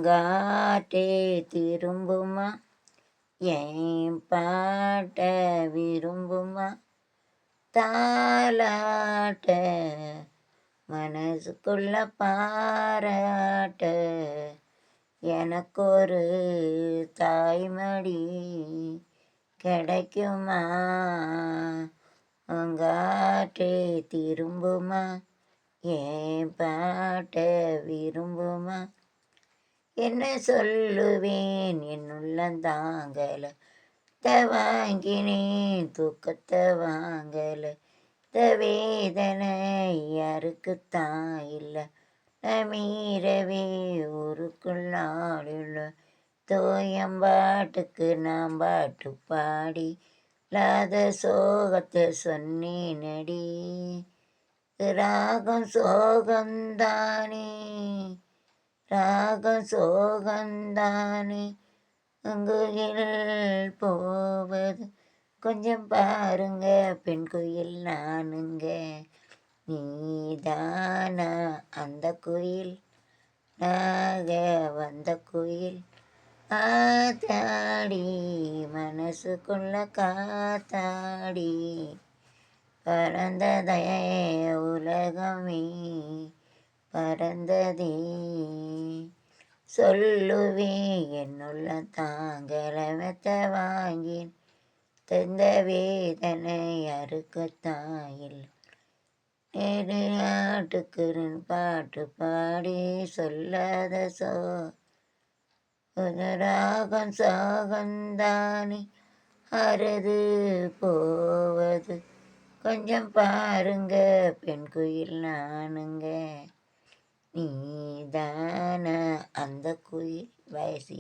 பூங்காற்றே திரும்புமா, என் பாட்ட விரும்புமா, தாலாட்ட மனசுக்குள்ள பாராட்ட எனக்கொரு தாய்மடி கிடைக்குமா, பூங்காற்றே திரும்புமா, என் பாட்ட விரும்புமா. என்ன சொல்லுவேன் என் உள்ளந்தாங்கல, வாங்கினேன் தூக்கத்தை வாங்கல, இந்த வேதனை யாருக்குத்தான் இல்லை, மீறவே ஊருக்குள்ளாடுள்ள தோயம்பாட்டுக்கு நாம் பாட்டு பாடி இல்லாத சோகத்தை சொன்னேனடி, ராகம் சோகந்தானே, ராகம் சோகந்தானே, குயில் போவது கொஞ்சம் பாருங்க, பெண் குயில் நானுங்க, நீதானா அந்த குயில், நாக வந்த குயில், ஆத்தாடி மனசுக்குள்ள காத்தாடி, பறந்ததே உலகமே பறந்ததே, சொல்லுவேன் என்னுள்ள தாங்கலமத்த வாங்கின் தந்த வேதனை யாருக்குத்தான் இல்லை, நாட்டுக்கு பாட்டு பாடி சொல்லாத ராகம் சோகந்தானே, அறுது போவது கொஞ்சம் பாருங்க, பெண் குயில் நானுங்க, நீதான அந்த குயில். வயசி